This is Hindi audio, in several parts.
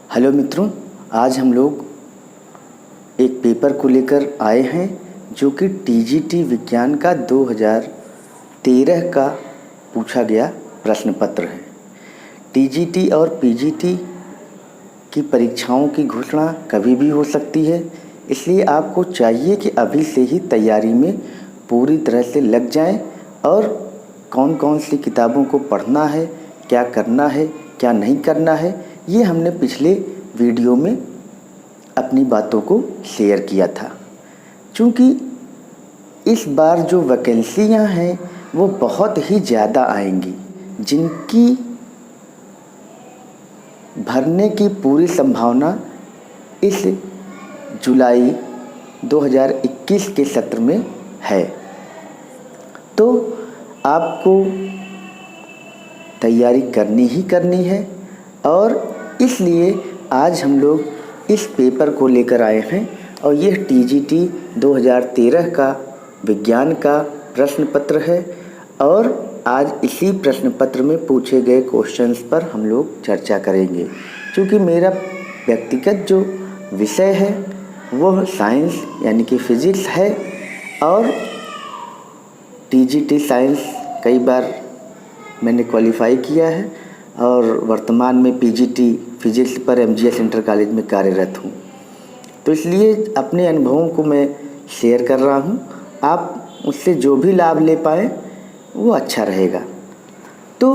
हेलो मित्रों, आज हम लोग एक पेपर को लेकर आए हैं जो कि टीजीटी विज्ञान का 2013 का पूछा गया प्रश्न पत्र है। टीजीटी और पीजीटी की परीक्षाओं की घोषणा कभी भी हो सकती है, इसलिए आपको चाहिए कि अभी से ही तैयारी में पूरी तरह से लग जाएं और कौन कौन सी किताबों को पढ़ना है, क्या करना है, क्या नहीं करना है, ये हमने पिछले वीडियो में अपनी बातों को शेयर किया था। चूँकि इस बार जो वैकेंसियां हैं वो बहुत ही ज़्यादा आएंगी, जिनकी भरने की पूरी संभावना इस जुलाई 2021 के सत्र में है। तो आपको तैयारी करनी ही करनी है और इसलिए आज हम लोग इस पेपर को लेकर आए हैं और यह टीजीटी 2013 का विज्ञान का प्रश्न पत्र है और आज इसी प्रश्न पत्र में पूछे गए क्वेश्चंस पर हम लोग चर्चा करेंगे। क्योंकि मेरा व्यक्तिगत जो विषय है वह साइंस यानी कि फिज़िक्स है और टीजीटी साइंस कई बार मैंने क्वालिफाई किया है और वर्तमान में पीजीटी फिजिक्स पर एमजीएस इंटर कॉलेज में कार्यरत हूँ। तो इसलिए अपने अनुभवों को मैं शेयर कर रहा हूँ। आप उससे जो भी लाभ ले पाएँ वो अच्छा रहेगा। तो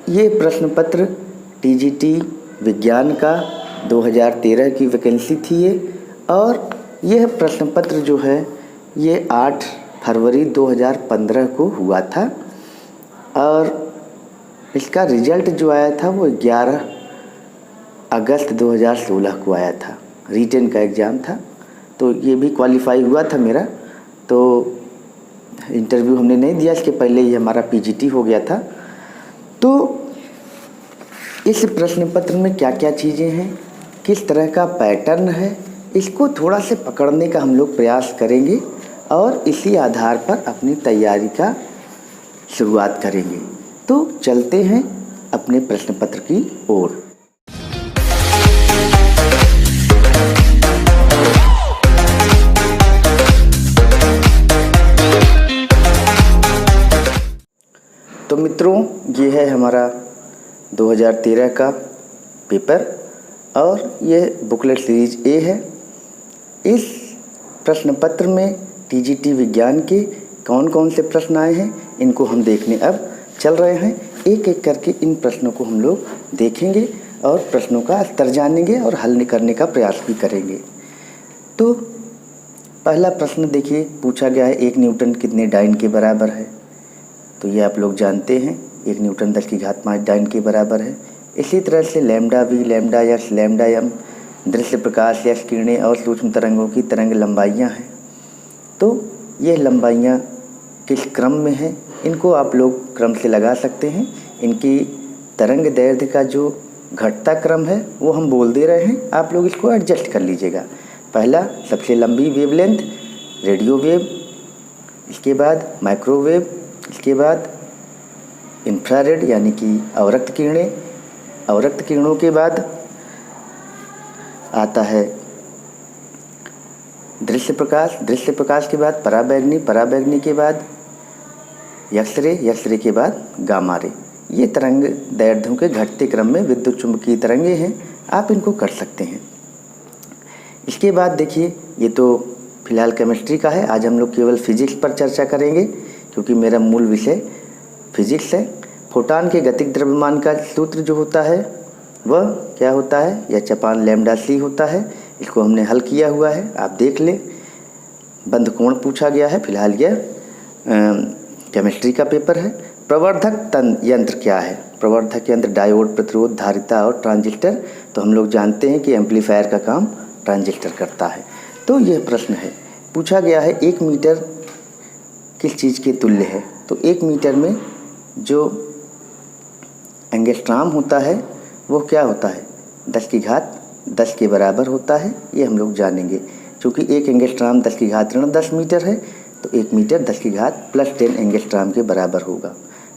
ये प्रश्न पत्र टीजीटी विज्ञान का 2013 की वैकेंसी थी ये, और यह प्रश्न पत्र जो है ये 8 फरवरी 2015 को हुआ था और इसका रिज़ल्ट जो आया था वो 11 अगस्त 2016 को आया था। रिटन का एग्ज़ाम था, तो ये भी क्वालिफाई हुआ था मेरा। तो इंटरव्यू हमने नहीं दिया, इसके पहले ही हमारा पीजीटी हो गया था। तो इस प्रश्न पत्र में क्या क्या चीज़ें हैं, किस तरह का पैटर्न है, इसको थोड़ा से पकड़ने का हम लोग प्रयास करेंगे और इसी आधार पर अपनी तैयारी का शुरुआत करेंगे। तो चलते हैं अपने प्रश्न पत्र की ओर। तो मित्रों, ये है हमारा 2013 का पेपर और ये बुकलेट सीरीज ए है। इस प्रश्न पत्र में टीजीटी विज्ञान के कौन कौन से प्रश्न आए हैं इनको हम देखने अब चल रहे हैं। एक एक करके इन प्रश्नों को हम लोग देखेंगे और प्रश्नों का स्तर जानेंगे और हल करने का प्रयास भी करेंगे। तो पहला प्रश्न देखिए, पूछा गया है 1 न्यूटन कितने डाइन के बराबर है। तो ये आप लोग जानते हैं 1 न्यूटन 10⁵ डाइन के बराबर है। इसी तरह से lambda V, lambda X, lambda M दृश्य प्रकाश या किरणें और सूक्ष्म तरंगों की तरंग लंबाइयाँ हैं। तो ये लंबाइयाँ किस क्रम में हैं इनको आप लोग क्रम से लगा सकते हैं। इनकी तरंग दैर्ध्य का जो घटता क्रम है वो हम बोल दे रहे हैं, आप लोग इसको एडजस्ट कर लीजिएगा। पहला सबसे लंबी वेवलेंथ रेडियो वेव, इसके बाद माइक्रोवेव, इसके बाद इंफ्रारेड यानी कि अवरक्त किरणें, अवरक्त किरणों के बाद आता है दृश्य प्रकाश, दृश्य प्रकाश के बाद पराबैंगनी, पराबैंगनी के बाद एक्स-रे, एक्स-रे के बाद गामा रे। ये तरंग दैर्ध्यों के घटते क्रम में विद्युत चुंबकीय तरंगे हैं, आप इनको कर सकते हैं। इसके बाद देखिए, ये तो फिलहाल केमिस्ट्री का है, आज हम लोग केवल फिजिक्स पर चर्चा करेंगे क्योंकि मेरा मूल विषय फिजिक्स है। फोटॉन के गतिक द्रव्यमान का सूत्र जो होता है वह क्या होता है, या चपान लैम्डा सी होता है। इसको हमने हल किया हुआ है, आप देख लें। बंध कोण पूछा गया है, फिलहाल यह केमिस्ट्री का पेपर है। प्रवर्धक यंत्र क्या है, प्रवर्धक यंत्र डायोड, प्रतिरोध, धारिता और ट्रांजिस्टर। तो हम लोग जानते हैं कि एम्पलीफायर का काम ट्रांजिस्टर करता है। तो यह प्रश्न है, पूछा गया है 1 मीटर किस चीज़ के तुल्य है। तो 1 मीटर में जो एंगस्ट्राम होता है वो क्या होता है, 10⁻10 के बराबर होता है। ये हम लोग जानेंगे, क्योंकि 1 एंगस्ट्राम 10⁻10 मीटर है तो 1 मीटर 10⁻+10 एंगस्ट्राम के बराबर होगा।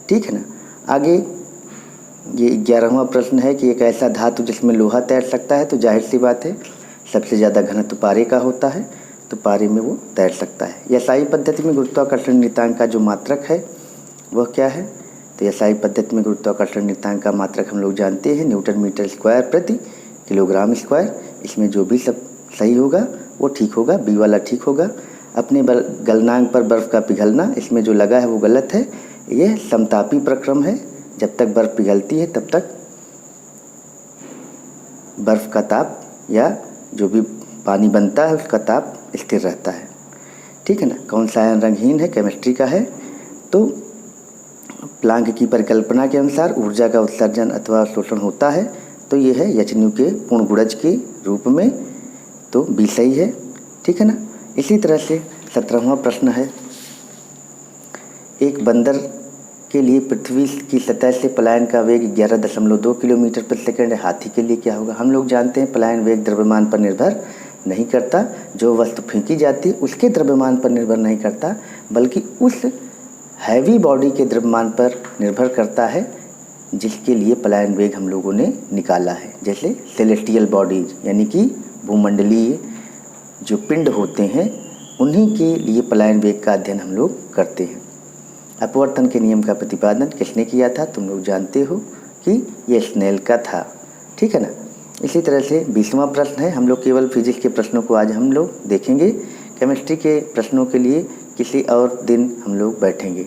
ठीक है ना। आगे ये 11वां प्रश्न है कि एक ऐसा धातु जिसमें लोहा तैर सकता है, तो जाहिर सी बात है सबसे ज़्यादा घनत्व पारे का होता है, तो पारे में वो तैर सकता है। SI पद्धति में गुरुत्वाकर्षण नियतांक का जो मात्रक है वह क्या है? तो SI पद्धति में गुरुत्वाकर्षण नियतांक का मात्रक हम लोग जानते हैं न्यूटन मीटर स्क्वायर प्रति किलोग्राम स्क्वायर। इसमें जो भी सब सही होगा वो ठीक होगा, बी वाला ठीक होगा। अपने गलनांक पर बर्फ़ का पिघलना, इसमें जो लगा है वो गलत है। यह समतापी प्रक्रम है, जब तक बर्फ़ पिघलती है तब तक बर्फ़ का ताप या जो भी पानी बनता है उसका ताप स्थिर रहता है, ठीक है ना। कौन सा आयन रंगहीन है? केमिस्ट्री का है। तो प्लांक की परिकल्पना के अनुसार ऊर्जा का उत्सर्जन अथवा शोषण होता है, तो ये है HNU के पूर्ण गुणज के रूप में, तो बी सही है, ठीक है ना। इसी तरह से 17वां प्रश्न है, एक बंदर के लिए पृथ्वी की सतह से पलायन का वेग 11.2 किलोमीटर प्रति सेकंड है। हाथी के लिए क्या होगा? हम लोग जानते हैं पलायन वेग द्रव्यमान पर निर्भर नहीं करता, जो वस्तु फेंकी जाती है उसके द्रव्यमान पर निर्भर नहीं करता, बल्कि उस हैवी बॉडी के द्रव्यमान पर निर्भर करता है जिसके लिए पलायन वेग हम लोगों ने निकाला है। जैसे सेलेस्टियल बॉडीज यानी कि भूमंडलीय जो पिंड होते हैं, उन्हीं के लिए पलायन वेग का अध्ययन हम लोग करते हैं। अपवर्तन के नियम का प्रतिपादन किसने किया था? तुम लोग जानते हो कि ये स्नेल का था, ठीक है ना। इसी तरह से 20वां प्रश्न है, हम लोग केवल फिजिक्स के प्रश्नों को आज हम लोग देखेंगे, केमिस्ट्री के प्रश्नों के लिए किसी और दिन हम लोग बैठेंगे।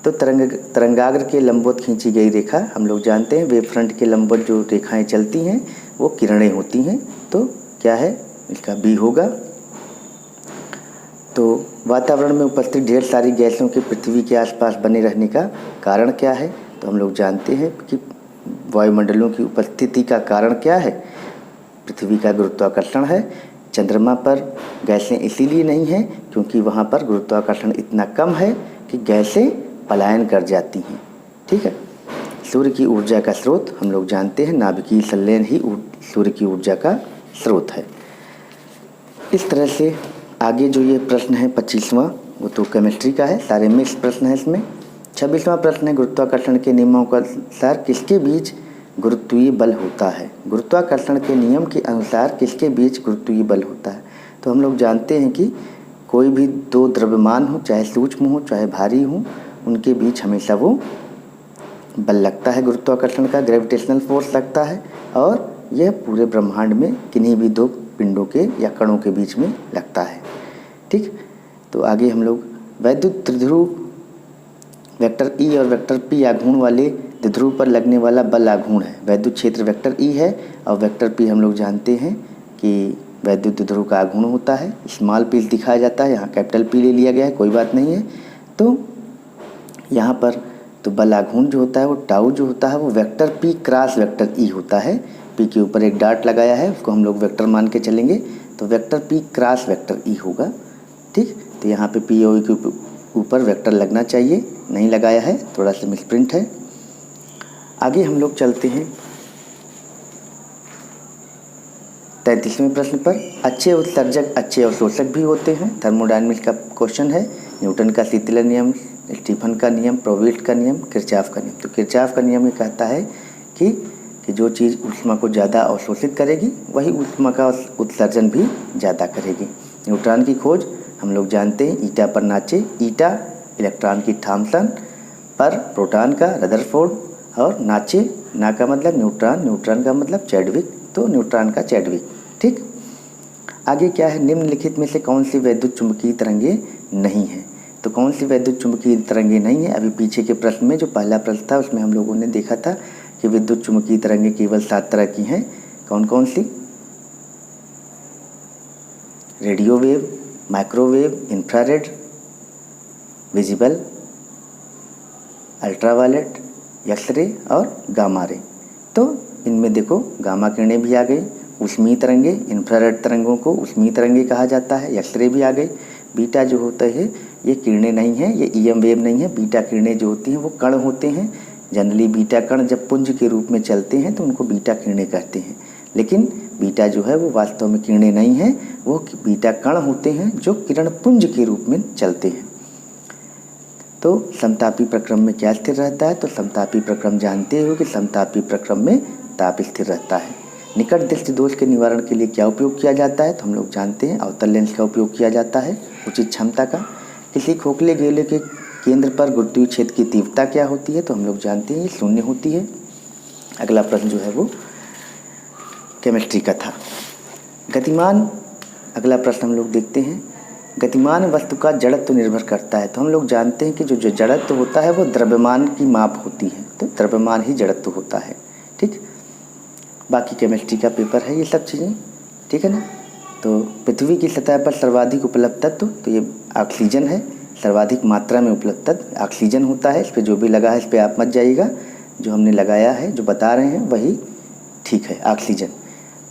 तो तरंगाग्र के लंबवत खींची गई रेखा, हम लोग जानते हैं वेव फ्रंट के लंबवत जो रेखाएं चलती हैं वो किरणें होती हैं, तो क्या है? इसका बी होगा। तो वातावरण में उपस्थित ढेर सारी गैसों के पृथ्वी के आसपास बने रहने का कारण क्या है? तो हम लोग जानते हैं कि वायुमंडलों की उपस्थिति का कारण क्या है? पृथ्वी का गुरुत्वाकर्षण है। चंद्रमा पर गैसें इसीलिए नहीं हैं क्योंकि वहाँ पर गुरुत्वाकर्षण इतना कम है कि गैसें पलायन कर जाती हैं, ठीक है। सूर्य की ऊर्जा का स्रोत हम लोग जानते हैं नाभिकीय संलयन ही सूर्य की ऊर्जा का स्रोत है। इस तरह से आगे जो ये प्रश्न है 25वां, वो तो केमिस्ट्री का है, सारे मिक्स प्रश्न है इसमें। 26वां प्रश्न है, गुरुत्वाकर्षण के नियमों के अनुसार किसके बीच गुरुत्वीय बल होता है? गुरुत्वाकर्षण के नियम के अनुसार किसके बीच गुरुत्वीय बल होता है? तो हम लोग जानते हैं कि कोई भी दो द्रव्यमान हो, चाहे सूक्ष्म हो चाहे भारी हो, उनके बीच हमेशा वो बल लगता है, गुरुत्वाकर्षण का ग्रेविटेशनल फोर्स लगता है, और यह पूरे ब्रह्मांड में किन्हीं भी दो पिंडों के या कणों के बीच में लगता है, ठीक। तो आगे हम लोग वैद्युत त्रिध्रुव वेक्टर E और वेक्टर P आघूर्ण वाले द्विध्रुव पर लगने वाला बल आघूर्ण है। वैद्युत क्षेत्र वेक्टर E है और वेक्टर P हम लोग जानते हैं कि वैद्युत द्विध्रुव का आघूर्ण होता है। स्मॉल p दिखाया जाता है, यहाँ कैपिटल P ले लिया गया है, कोई बात नहीं है। तो यहाँ पर तो बल आघूर्ण जो होता है वो टाउ जो होता है वो vector P cross vector E होता है। P के ऊपर एक डॉट लगाया है, उसको हम लोग वेक्टर मान के चलेंगे, तो vector P cross vector E होगा, ठीक। तो यहाँ पे P और E के ऊपर वेक्टर लगना चाहिए, नहीं लगाया है, थोड़ा सा मिसप्रिंट है। आगे हम लोग चलते हैं 33वें प्रश्न पर। अच्छे उत्सर्जक अच्छे अवशोषक भी होते हैं, थर्मोडायनामिक्स का क्वेश्चन है। न्यूटन का शीतलन नियम, स्टीफन का नियम, प्रोवेस्ट का नियम, किरचॉफ का नियम। तो किरचॉफ का नियम ये कहता है कि जो चीज़ ऊष्मा को ज़्यादा अवशोषित करेगी वही ऊष्मा का उत्सर्जन भी ज़्यादा करेगी। न्यूट्रॉन की खोज हम लोग जानते हैं ईटा पर नाचे, ईटा इलेक्ट्रॉन की थॉमसन पर प्रोटॉन का रदरफोर्ड, और नाचे ना का मतलब न्यूट्रॉन, न्यूट्रॉन का मतलब चैडविक, तो न्यूट्रॉन का चैडविक, ठीक। आगे क्या है, निम्नलिखित में से कौन सी वैद्युत चुंबकीय तरंगे नहीं है? तो कौन सी वैद्युत चुंबकीय तरंगे नहीं है? अभी पीछे के प्रश्न में जो पहला प्रश्न था उसमें हम लोगों ने देखा था कि विद्युत चुंबकीय तरंगे केवल 7 तरह की हैं। कौन कौन सी? Radio wave, microwave, infrared, visible, ultraviolet, x ray और गामा रे। तो इनमें देखो गामा किरणें भी आ गई, ऊष्मीय तरंगे, इंफ्रारेड तरंगों को ऊष्मीय तरंगे कहा जाता है, एक्सरे भी आ गई। बीटा जो होता है ये किरणें नहीं है, ये ईएम वेव नहीं है। बीटा किरणें जो होती हैं वो कण होते हैं। जनरली बीटा कण जब पुंज के रूप में चलते हैं तो उनको बीटा किरणें कहते हैं, लेकिन बीटा जो है वो वास्तव में किरणें नहीं हैं, वो बीटा कण होते हैं जो किरण पुंज के रूप में चलते हैं। तो समतापी प्रक्रम में क्या स्थिर रहता है? तो समतापी प्रक्रम जानते हो कि समतापी प्रक्रम में ताप स्थिर रहता है। निकट दृष्टि दोष के निवारण के लिए क्या उपयोग किया जाता है? तो हम लोग जानते हैं अवतल लेंस का उपयोग किया जाता है उचित क्षमता का। किसी खोखले गोले के केंद्र पर गुरुत्वीय क्षेत्र की तीव्रता क्या होती है? तो हम लोग जानते हैं 0 होती है। अगला प्रश्न जो है वो केमिस्ट्री का था। गतिमान, अगला प्रश्न हम लोग देखते हैं। गतिमान वस्तु का जड़त्व निर्भर करता है। तो हम लोग जानते हैं कि जो जड़त्व होता है वो द्रव्यमान की माप होती है, तो द्रव्यमान ही जड़त्व होता है। ठीक, बाकी केमिस्ट्री का पेपर है ये सब चीज़ें, ठीक है ना। तो पृथ्वी की सतह पर सर्वाधिक उपलब्ध तत्व, तो ये ऑक्सीजन है। सर्वाधिक मात्रा में उपलब्ध तत्व ऑक्सीजन होता है। इस पर जो भी लगा है इस पर आप मत जाइएगा, जो हमने लगाया है जो बता रहे हैं वही ठीक है, ऑक्सीजन।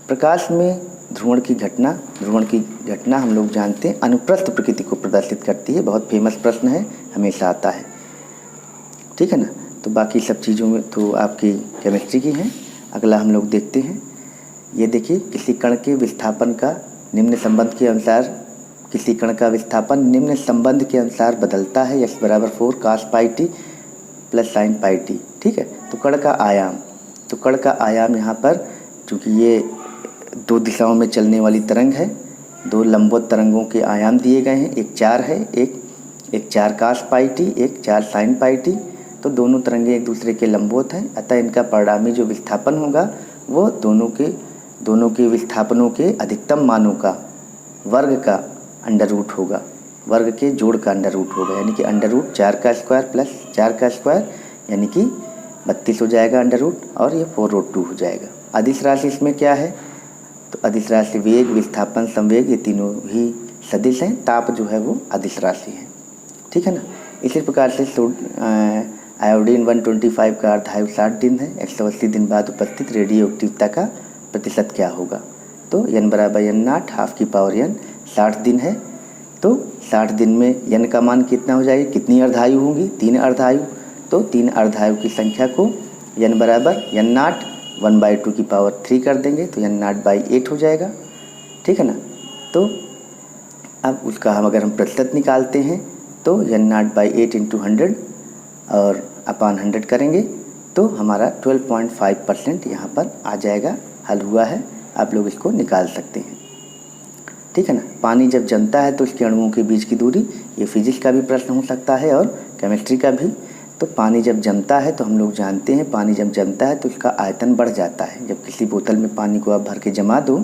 प्रकाश में ध्रुवण की घटना हम लोग जानते हैं अनुप्रस्थ प्रकृति को प्रदर्शित करती है। बहुत फेमस प्रश्न है, हमेशा आता है, ठीक है ना। तो बाकी सब चीज़ों में तो आपकी केमिस्ट्री की हैं। अगला हम लोग देखते हैं, ये देखिए किसी कण के विस्थापन का निम्न संबंध के अनुसार, किसी कण का विस्थापन निम्न संबंध के अनुसार बदलता है। x बराबर 4 cos pi t plus sine pi t, ठीक है। तो कण का आयाम, तो कण का आयाम यहाँ पर चूँकि ये 2 दिशाओं में चलने वाली तरंग है, 2 लंबवत तरंगों के आयाम दिए गए हैं। एक 4 है, एक 4 cos पाई टी, एक 4 साइन पाई टी। तो दोनों तरंगे एक दूसरे के लंबवत हैं, अतः इनका परिणामी जो विस्थापन होगा वो दोनों के विस्थापनों के अधिकतम मानों का वर्ग का अंडर रूट होगा, वर्ग के जोड़ का अंडर रूट होगा। यानी कि अंडर रूट 4 का स्क्वायर प्लस 4 का स्क्वायर यानी कि 32 हो जाएगा अंडर रूट, और ये 4√2 हो जाएगा। अदिश राशि इसमें क्या है? तो अदिश राशि वेग, विस्थापन, संवेग ये तीनों ही सदिश हैं। ताप जो है वो अदिश राशि है, ठीक है ना। इसी प्रकार से आयोडीन 125 का अर्धायु 60 दिन है। 180 दिन बाद उपस्थित रेडियो एक्टिवता का प्रतिशत क्या होगा? तो n बराबर n0 हाफ की पावर n 60 दिन है। तो 60 दिन में n का मान कितना हो जाएगी? कितनी अर्धायु होंगी? 3 अर्धायु। तो 3 अर्धायु की संख्या को n बराबर n0 1/2 की पावर 3 कर देंगे तो n0/8 हो जाएगा, ठीक है ना। तो अब उसका अगर हम प्रतिशत निकालते हैं तो n0/8 × 100 और अपान 100 करेंगे तो हमारा 12.5% यहाँ पर आ जाएगा। हल हुआ है, आप लोग इसको निकाल सकते हैं, ठीक है ना। पानी जब जमता है तो उसके अणुओं के बीच की दूरी, ये फिजिक्स का भी प्रश्न हो सकता है और केमिस्ट्री का भी। तो पानी जब जमता है तो हम लोग जानते हैं पानी जब जमता है तो उसका आयतन बढ़ जाता है। जब किसी बोतल में पानी को आप भर के जमा दो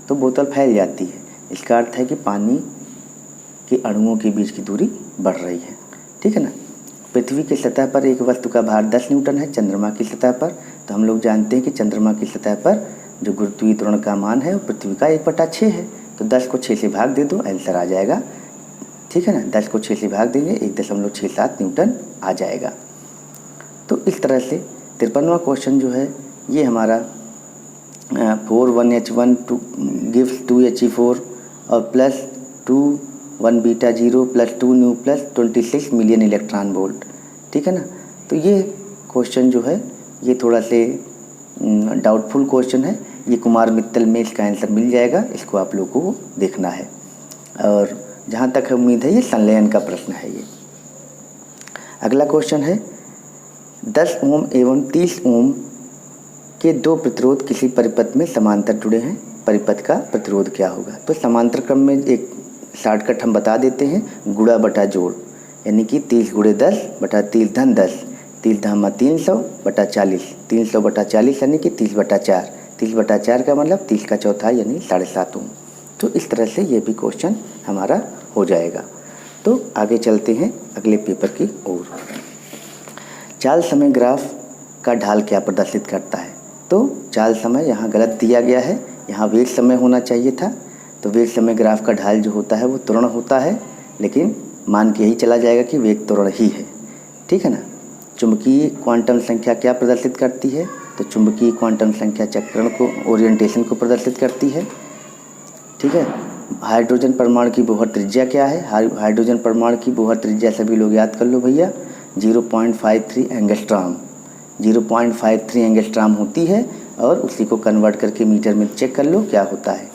तो बोतल फैल जाती है। इसका अर्थ है कि पानी के अणुओं के बीच की दूरी बढ़ रही है, ठीक है ना। पृथ्वी की सतह पर एक वस्तु का भार 10 न्यूटन है। चंद्रमा की सतह पर, तो हम लोग जानते हैं कि चंद्रमा की सतह पर जो गुरुत्वीय त्वरण का मान है वो पृथ्वी का 1/6 है। तो 10 को 6 से भाग दे दो, आंसर आ जाएगा, ठीक है ना। 10 को 6 से भाग देंगे 1.67 न्यूटन आ जाएगा। तो इस तरह से 53वां क्वेश्चन जो है ये हमारा 4 1H1 गिव्स 2He4 और plus 2 1 beta 0 plus 2 new plus 26 million electron volt, ठीक है ना। तो ये क्वेश्चन जो है ये थोड़ा से डाउटफुल क्वेश्चन है। ये कुमार मित्तल में इसका आंसर मिल जाएगा, इसको आप लोगों को देखना है। और जहाँ तक उम्मीद है ये संलयन का प्रश्न है। ये अगला क्वेश्चन है 10 ओम एवं 30 ओम के 2 प्रतिरोध किसी परिपथ में समांतर जुड़े हैं, परिपथ का प्रतिरोध क्या होगा? तो समांतर क्रम में एक शॉर्टकट हम बता देते हैं, गुणा बटा जोड़, यानी कि 30 × 10 बटा 30 धन 10, 30 धामा 300 बटा 40, 300 बटा 40 यानी कि 30/4, 30/4 का मतलब 30 का चौथाई यानी 7.5 ओम। तो इस तरह से ये भी क्वेश्चन हमारा हो जाएगा। तो आगे चलते हैं अगले पेपर की ओर। चाल समय ग्राफ का ढाल क्या प्रदर्शित करता है? तो चाल समय यहाँ गलत दिया गया है, यहाँ वेग समय होना चाहिए था। तो वेग समय ग्राफ का ढाल जो होता है वो त्वरण होता है, लेकिन मान के यही चला जाएगा कि वेग त्वरण ही है, ठीक है ना। चुंबकीय क्वांटम संख्या क्या प्रदर्शित करती है? तो चुंबकीय क्वांटम संख्या चक्रण को, ओरिएंटेशन को प्रदर्शित करती है, ठीक है। हाइड्रोजन परमाणु की बोहर त्रिज्या क्या है? हाइड्रोजन परमाणु की बोहर त्रिज्या सभी लोग याद कर लो भैया, 0.53 एंगस्ट्रॉम, 0.53 एंगस्ट्रॉम होती है। और उसी को कन्वर्ट करके मीटर में चेक कर लो क्या होता है,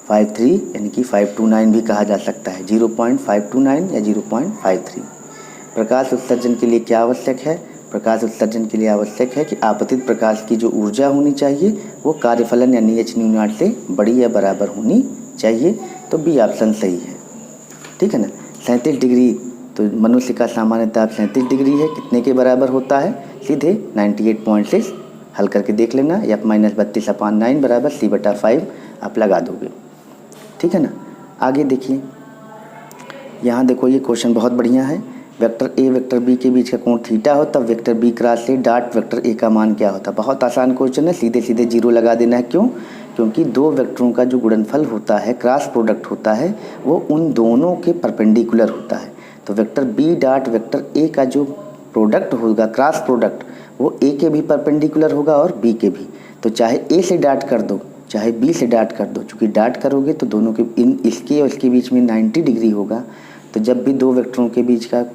53 यानी कि 529 भी कहा जा सकता है, 0.529 या 0.53। प्रकाश उत्सर्जन के लिए क्या आवश्यक है? प्रकाश उत्सर्जन के लिए आवश्यक है कि आपतित प्रकाश की जो ऊर्जा होनी चाहिए वो कार्यफलन यानी h/0 से बड़ी या बराबर होनी चाहिए। तो बी ऑप्शन सही है, ठीक है ना। 37 डिग्री, तो मनुष्य का सामान्य ताप 37 डिग्री है, कितने के बराबर होता है? सीधे 98.6 हल करके देख लेना, या -32/9 बराबर c/5 आप लगा दोगे, ठीक है ना। आगे देखिए, यहाँ देखो ये क्वेश्चन बहुत बढ़िया है। वेक्टर ए वेक्टर बी के बीच का कोण थीटा हो तब वेक्टर बी क्रॉस से डॉट वेक्टर ए का मान क्या होता है? बहुत आसान क्वेश्चन है, सीधे सीधे जीरो लगा देना है। क्यों? क्योंकि दो वेक्टरों का जो गुणनफल होता है, क्रॉस प्रोडक्ट होता है, वो उन दोनों के परपेंडिकुलर होता है। तो vector B dot vector A का जो प्रोडक्ट होगा, क्रॉस प्रोडक्ट, वो ए के भी परपेंडिकुलर होगा और बी के भी। तो चाहे ए से डॉट कर दो चाहे बी से डॉट कर दो, चूँकि डॉट करोगे तो दोनों के इसके और इसके बीच में 90 डिग्री होगा। तो जब भी दो वेक्टरों के बीच का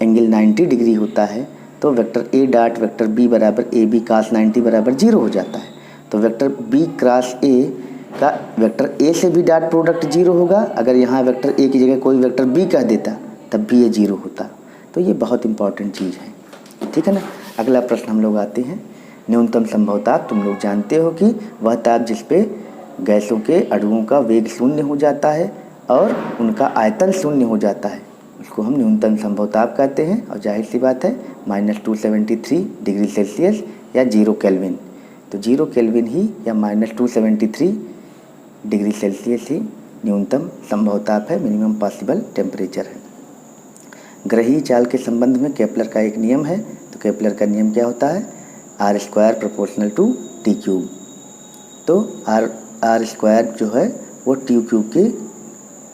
एंगल 90 डिग्री होता है तो vector A dot vector B बराबर ए बी cos 90 बराबर 0 हो जाता है। तो वेक्टर बी क्रॉस ए का वेक्टर ए से भी डॉट प्रोडक्ट 0 होगा। अगर यहाँ वेक्टर ए की जगह कोई वेक्टर बी कह देता तब भी ये 0 होता। तो ये बहुत इंपॉर्टेंट चीज़ है, ठीक है ना। अगला प्रश्न हम लोग आते हैं। न्यूनतम संभव ताप तुम लोग जानते हो कि वह ताप जिस पे गैसों के अणुओं का वेग शून्य हो जाता है और उनका आयतन शून्य हो जाता है, उसको हम न्यूनतम संभव ताप कहते हैं। और जाहिर सी बात है -273 डिग्री सेल्सियस या 0 केल्विन। तो 0 केल्विन ही या -273 डिग्री सेल्सियस ही न्यूनतम संभव ताप है, मिनिमम पॉसिबल टेम्परेचर है। ग्रही चाल के संबंध में केपलर का एक नियम है। तो केपलर का नियम क्या होता है? r² = t³। तो r² जो है वो t³ के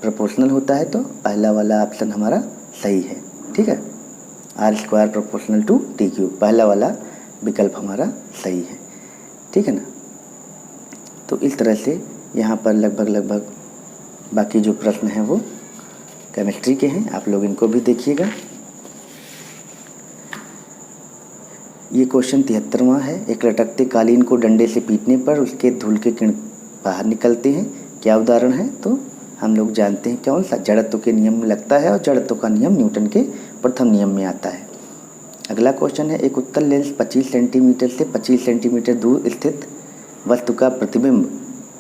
प्रोपोर्शनल होता है। तो पहला वाला ऑप्शन हमारा सही है, ठीक है। r² = t³, पहला वाला विकल्प हमारा सही है, ठीक है ना। तो इस तरह से यहाँ पर लगभग बाकी जो प्रश्न हैं वो केमिस्ट्री के हैं, आप लोग इनको भी देखिएगा। ये क्वेश्चन 73वां है। एक लटकते कालीन को डंडे से पीटने पर उसके धूल के किरण बाहर निकलते हैं, क्या उदाहरण है? तो हम लोग जानते हैं कौन सा, जड़त्व के नियम में लगता है और जड़त्व का नियम न्यूटन के प्रथम नियम में आता है। अगला क्वेश्चन है, एक उत्तल लेंस 25 सेंटीमीटर से 25 सेंटीमीटर दूर स्थित वस्तु का प्रतिबिंब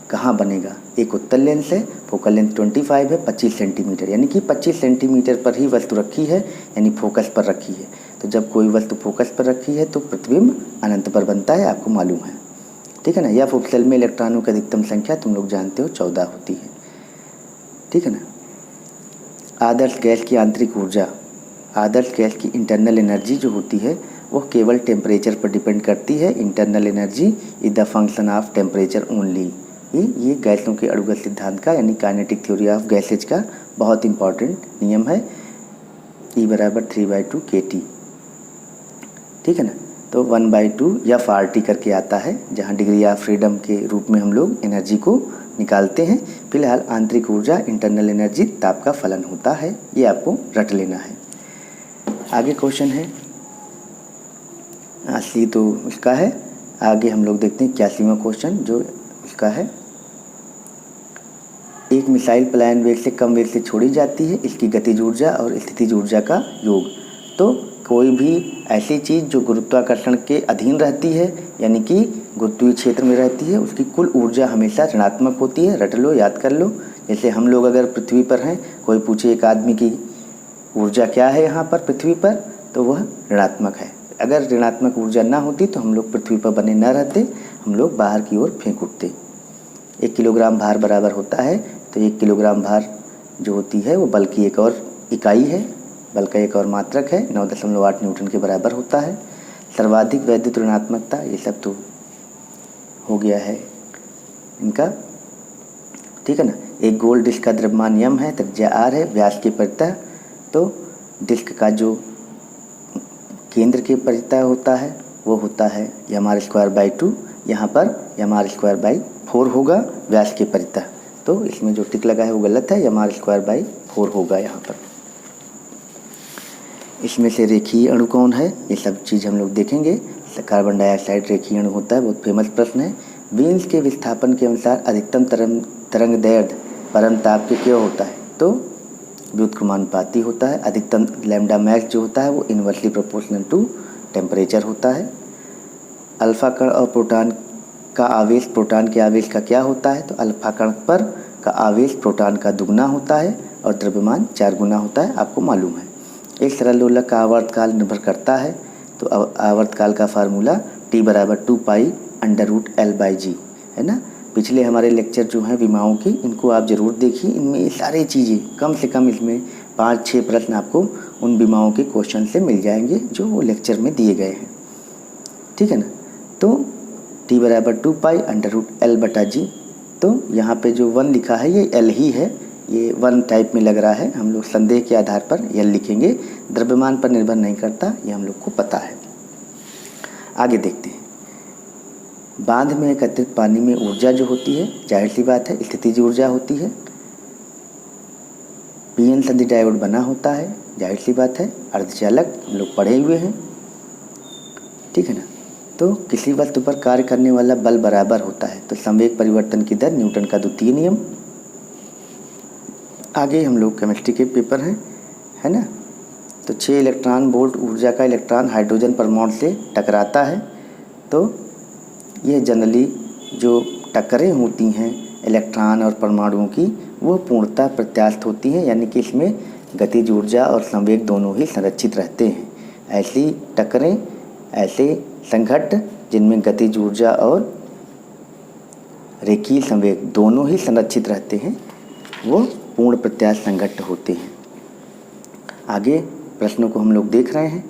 कहाँ बनेगा? एक उत्तल लेंस है, फोकल लेंथ 25 है, 25 सेंटीमीटर, यानी कि 25 सेंटीमीटर पर ही वस्तु रखी है, यानी फोकस पर रखी है। तो जब कोई वस्तु फोकस पर रखी है तो प्रतिबिंब अनंत पर बनता है, आपको मालूम है, ठीक है ना। या फोकल में इलेक्ट्रॉनों की अधिकतम संख्या तुम लोग जानते हो 14 होती है, ठीक है ना। आदर्श गैस की आंतरिक ऊर्जा, आदर्श गैस की इंटरनल एनर्जी जो होती है वो केवल टेम्परेचर पर डिपेंड करती है। Internal energy is the function of temperature only. ये गैसों के अणुगत सिद्धांत का यानी काइनेटिक थ्योरी ऑफ गैसेज का बहुत इंपॉर्टेंट नियम है। E = 3/2 kT, ठीक है ना। तो 1/2 या RT करके आता है, जहाँ डिग्री ऑफ फ्रीडम के रूप में हम लोग एनर्जी को निकालते हैं। फिलहाल आंतरिक ऊर्जा इंटरनल एनर्जी ताप का फलन होता है, ये आपको रट लेना है। आगे क्वेश्चन है, असली तो उसका है। आगे हम लोग देखते हैं 81वां क्वेश्चन जो उसका है। एक मिसाइल पलायन वेग से कम वेग से छोड़ी जाती है, इसकी गतिज ऊर्जा और स्थितिज ऊर्जा का योग। तो कोई भी ऐसी चीज़ जो गुरुत्वाकर्षण के अधीन रहती है यानी कि गुरुत्वीय क्षेत्र में रहती है, उसकी कुल ऊर्जा हमेशा ऋणात्मक होती है। रट लो, याद कर लो। जैसे हम लोग अगर पृथ्वी पर हैं, कोई पूछे एक आदमी की ऊर्जा क्या है यहाँ पर पृथ्वी पर, तो वह ऋणात्मक है। अगर ऋणात्मक ऊर्जा ना होती तो हम लोग पृथ्वी पर बने न रहते, हम लोग बाहर की ओर फेंक उठते। 1 किलोग्राम भार बराबर होता है, तो 1 किलोग्राम भार जो होती है वो बल की एक और इकाई है, बल का एक और मात्रक है, 9.8 न्यूटन के बराबर होता है। सर्वाधिक वैद्युत ऋणात्मकता, ये सब तो हो गया है इनका, ठीक है ना। एक गोल डिस्क का द्रव्यमान यम है, त्रिज्या r है, व्यास के परितः। तो डिस्क का जो केंद्र के परितः होता है वो होता है m²/2, यहाँ पर m²/4 होगा व्यास के परितः। तो इसमें जो टिक लगा है वो गलत है, m²/4 होगा यहाँ पर। इसमें से रेखीय अणु कौन है, ये सब चीज़ हम लोग देखेंगे। कार्बन डाइऑक्साइड रेखीय अणु होता है, बहुत फेमस प्रश्न है। वीन्स के विस्थापन के अनुसार अधिकतम तरंग दैर्ध्य परम ताप के क्या होता है? तो व्युत्क्रमानुपाती होता है। अधिकतम लैम्डा मैक्स जो होता है वो इन्वर्सली प्रोपोर्शनल टू टेम्परेचर होता है। अल्फा कण और प्रोटॉन का आवेश प्रोटॉन के आवेश का क्या होता है, तो अल्फा कण पर का आवेश प्रोटॉन का दुगना होता है और द्रव्यमान 4 गुना होता है, आपको मालूम है। एक सरल लोलक का आवर्तकाल निर्भर करता है, तो आवर्तकाल का फार्मूला T = 2π√L/g है ना। पिछले हमारे लेक्चर जो हैं विमाओं के, इनको आप ज़रूर देखिए। इनमें ये सारी चीज़ें कम से कम इसमें 5-6 प्रश्न आपको उन विमाओं के क्वेश्चन से मिल जाएंगे जो वो लेक्चर में दिए गए हैं, ठीक है ना। तो T = 2π√L/g। तो यहाँ पे जो 1 लिखा है ये L ही है, ये 1 टाइप में लग रहा है, हम लोग संदेह के आधार पर L लिखेंगे, द्रव्यमान पर निर्भर नहीं करता, ये हम लोग को पता है। आगे देखते हैं। बांध में एकत्रित पानी में ऊर्जा जो होती है, जाहिर सी बात है स्थितिज ऊर्जा होती है। पीएन संधि डायोड बना होता है, जाहिर सी बात है। अर्धचालक हम लोग पढ़े हुए हैं, ठीक है ना। तो किसी वस्तु पर कार्य करने वाला बल बराबर होता है, तो संवेग परिवर्तन की दर न्यूटन का द्वितीय नियम। आगे हम लोग केमिस्ट्री के पेपर हैं, है ना। तो 6 इलेक्ट्रॉन वोल्ट ऊर्जा का इलेक्ट्रॉन हाइड्रोजन परमाणु से टकराता है। तो ये जनरली जो टक्करें होती हैं इलेक्ट्रॉन और परमाणुओं की, वो पूर्णतः प्रत्यास्थ होती हैं, यानी कि इसमें गतिज ऊर्जा और संवेग दोनों ही संरक्षित रहते हैं। ऐसी टक्करें, ऐसे संघट्ट जिनमें गतिज ऊर्जा और रेखीय संवेग दोनों ही संरक्षित रहते हैं, वो पूर्ण प्रत्यास्थ संघट्ट होते हैं। आगे प्रश्नों को हम लोग देख रहे हैं।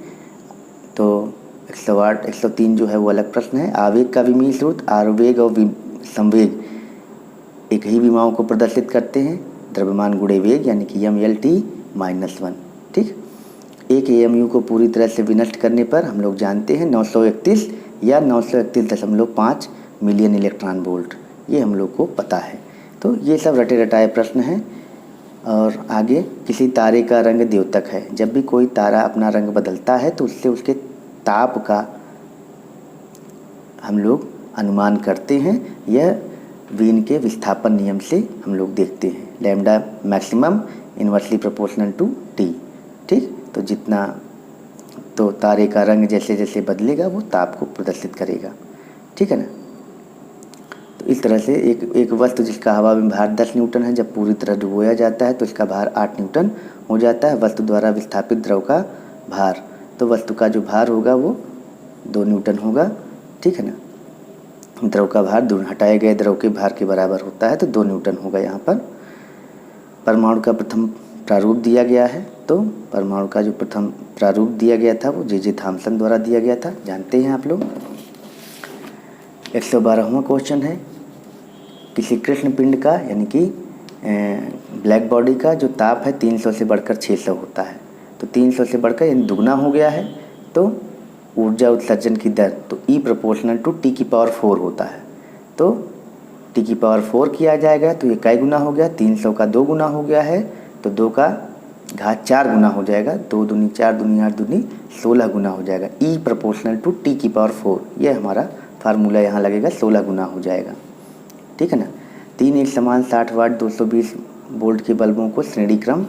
तो 108, 103 जो है वो अलग प्रश्न है। आवेग का विमीय स्रोत आवेग और संवेग एक ही विमाओं को प्रदर्शित करते हैं, द्रव्यमान गुणे वेग, यानी कि mLT-1, ठीक। एक AMU को पूरी तरह से विनष्ट करने पर हम लोग जानते हैं 931 या 931.5 मिलियन इलेक्ट्रॉन वोल्ट, ये हम लोग को पता है। तो ये सब रटे रटाए प्रश्न हैं। और आगे, किसी तारे का रंग द्योतक है। जब भी कोई तारा अपना रंग बदलता है तो उससे उसके ताप का हम लोग अनुमान करते हैं। यह वीन के विस्थापन नियम से हम लोग देखते हैं। Lambda maximum inversely proportional to T, ठीक। तो जितना, तो तारे का रंग जैसे जैसे बदलेगा वो ताप को प्रदर्शित करेगा, ठीक है ना। तो इस तरह से एक वस्तु जिसका हवा में भार 10 न्यूटन है, जब पूरी तरह डुबोया जाता है तो इसका भार 8 न्यूटन हो जाता है। वस्तु द्वारा विस्थापित द्रव का भार, तो वस्तु का जो भार होगा वो 2 न्यूटन होगा, ठीक है ना। द्रव का भार हटाए गए द्रव के भार के बराबर होता है, तो 2 न्यूटन होगा यहाँ पर। परमाणु का प्रथम प्रारूप दिया गया है। तो परमाणु का जो प्रथम प्रारूप दिया गया था वो J.J. थॉमसन द्वारा दिया गया था, जानते हैं आप लोग। 112वां क्वेश्चन है। किसी कृष्ण पिंड का, यानी कि ब्लैक बॉडी का जो ताप है 300 से बढ़कर 600 होता है। तो 300 से बढ़कर यानी दुगना हो गया है। तो ऊर्जा उत्सर्जन की दर तो E = T⁴ होता है। तो T⁴ किया जाएगा तो ये कई गुना हो गया, 300 का 2 गुना हो गया है, तो 2 का घात 4 गुना हो जाएगा। 2 दूनी 4 दूनी 8 दूनी 16 गुना हो जाएगा। E = T⁴, ये हमारा फार्मूला यहाँ लगेगा, 16 गुना हो जाएगा, ठीक है ना। 3 एक समान 60 वाट 220 वोल्ट के बल्बों को श्रेणी क्रम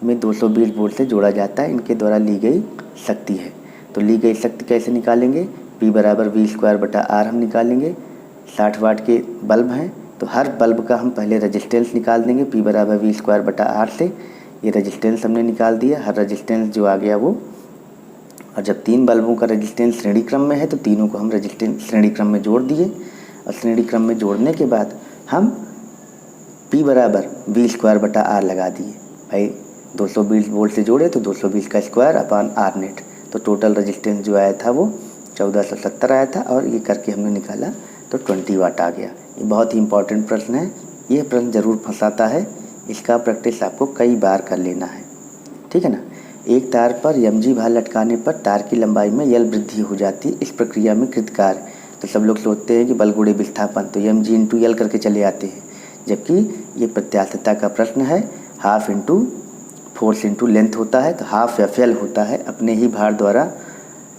में 220 वोल्ट से जोड़ा जाता है। इनके द्वारा ली गई शक्ति है। तो ली गई शक्ति कैसे निकालेंगे? P = V² R हम निकालेंगे। 60 वाट के बल्ब हैं तो हर बल्ब का हम पहले रेजिस्टेंस निकाल देंगे P = V² R से। ये रेजिस्टेंस हमने निकाल दिया, हर रेजिस्टेंस जो आ गया वो। और जब 3 बल्बों का रेजिस्टेंस श्रेणी क्रम में है तो तीनों को हम रेजिस्टेंस श्रेणी क्रम में जोड़ दिए। और श्रेणी क्रम में जोड़ने के बाद हम P = V² R लगा दिए। भाई 220 वोल्ट से जोड़े तो 220 का स्क्वायर अपान R नेट, तो टोटल रेजिस्टेंस जो आया था वो 1470 आया था। और ये करके हमने निकाला तो 20 वाट आ गया। ये बहुत ही इंपॉर्टेंट प्रश्न है, ये प्रश्न ज़रूर फंसाता है, इसका प्रैक्टिस आपको कई बार कर लेना है, ठीक है ना। एक तार पर mg भार लटकाने पर तार की लंबाई में L वृद्धि हो जाती है। इस प्रक्रिया में कृत कार्य, तो सब लोग सोचते हैं कि बल गुणे विस्थापन, तो mg × L करके चले आते हैं, जबकि ये प्रत्यास्थता का प्रश्न है। Half into force into length होता है, तो हाफ FL होता है। अपने ही भार द्वारा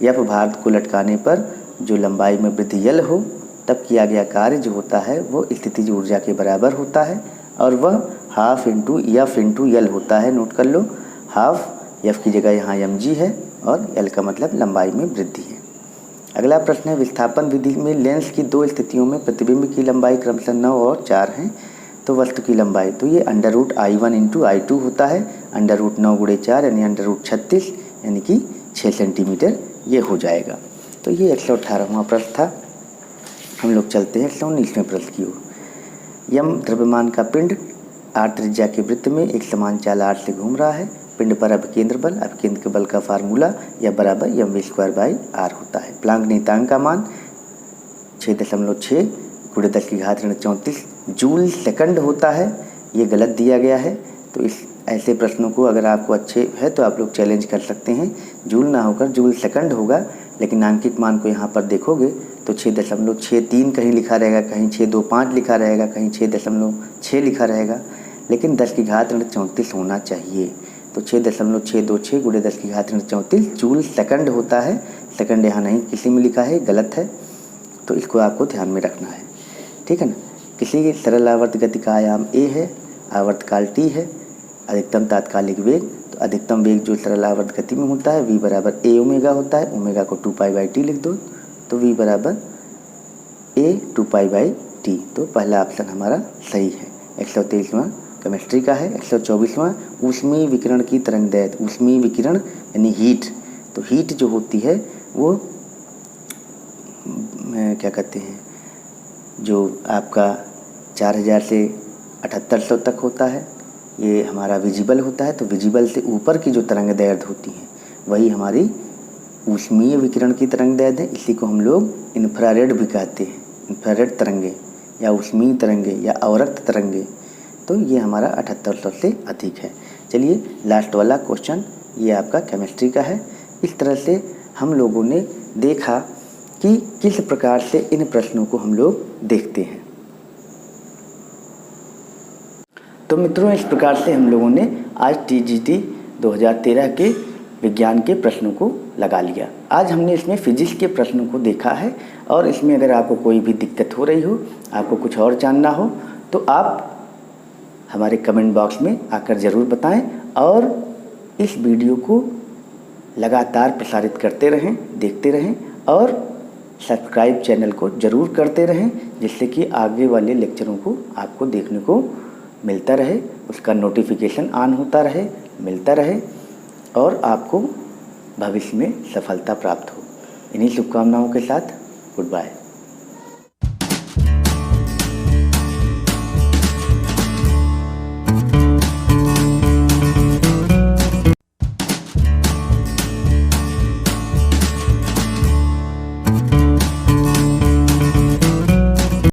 F भार को लटकाने पर जो लंबाई में वृद्धि L हो, तब किया गया कार्य जो होता है वो स्थितिज ऊर्जा के बराबर होता है, और वह half into F into L होता है, नोट कर लो। हाफ एफ की जगह यहाँ mg है और एल का मतलब लंबाई में वृद्धि है। अगला प्रश्न है विस्थापन विधि में लेंस की दो स्थितियों में प्रतिबिंब की लंबाई क्रमशः 9 और 4 है, तो वस्तु की लंबाई, तो ये √I1 इंटू I2 होता है, √9 गुणे 4 यानी √36 यानी कि 6 सेंटीमीटर ये हो जाएगा। तो ये 118वां प्रश्न था। हम लोग चलते हैं 119वें प्रश्न की ओर। यम द्रव्यमान का पिंड r त्रिज्या के वृत्त में एक समान चाल r से घूम रहा है। पिंड पर अभिकेंद्र के बल का फार्मूला या बराबर mv²/r होता है। प्लांक नियतांक का मान 6.6 × 10⁻34 जूल सेकंड होता है। ये गलत दिया गया है, तो इस ऐसे प्रश्नों को अगर आपको अच्छे है तो आप लोग चैलेंज कर सकते हैं। जूल ना होकर जूल सेकंड होगा, लेकिन अंकित मान को यहाँ पर देखोगे तो 6.63 कहीं लिखा रहेगा, कहीं 625 लिखा रहेगा, कहीं 6.6 लिखा रहेगा, लेकिन 10⁻34 होना चाहिए। तो 6.626 × 10⁻34 जूल सेकंड होता है। सेकंड यहाँ नहीं किसी में लिखा है, गलत है, तो इसको आपको ध्यान में रखना है, ठीक है ना। किसी सरल आवर्त गति का आयाम a है, आवर्तकाल t है, अधिकतम तात्कालिक वेग, तो अधिकतम वेग जो सरल आवर्त गति में होता है v बराबर a ओमेगा होता है। ओमेगा को 2π/t लिख दो, तो v बराबर a 2π/t। तो पहला ऑप्शन हमारा सही है। 123वां केमिस्ट्री का है। 124वां ऊष्मीय विकिरण की तरंगदैर्घ्य। ऊष्मीय विकिरण यानी हीट, तो हीट जो होती है वो क्या कहते हैं, जो आपका 4000 से 7800 तक होता है, ये हमारा विजिबल होता है। तो विजिबल से ऊपर की जो तरंगदैर्घ्य होती हैं वही हमारी ऊष्मीय विकिरण की तरंगदैर्घ्य है। इसी को हम लोग इंफ्रारेड भी कहते हैं, इंफ्रारेड तरंगे या ऊष्मीय तरंगे या अवरक्त तरंगे। तो ये हमारा 7800 से अधिक है। चलिए लास्ट वाला क्वेश्चन ये आपका केमिस्ट्री का है। इस तरह से हम लोगों ने देखा कि किस प्रकार से इन प्रश्नों को हम लोग देखते हैं। तो मित्रों, इस प्रकार से हम लोगों ने आज TGT 2013 के विज्ञान के प्रश्नों को लगा लिया। आज हमने इसमें फिजिक्स के प्रश्नों को देखा है, और इसमें अगर आपको कोई भी दिक्कत हो रही हो, आपको कुछ और जानना हो, तो आप हमारे कमेंट बॉक्स में आकर ज़रूर बताएं, और इस वीडियो को लगातार प्रसारित करते रहें, देखते रहें, और सब्सक्राइब चैनल को ज़रूर करते रहें, जिससे कि आगे वाले लेक्चरों को आपको देखने को मिलता रहे, उसका नोटिफिकेशन ऑन होता रहे, मिलता रहे, और आपको भविष्य में सफलता प्राप्त हो। इन्हीं शुभकामनाओं के साथ गुड बाय।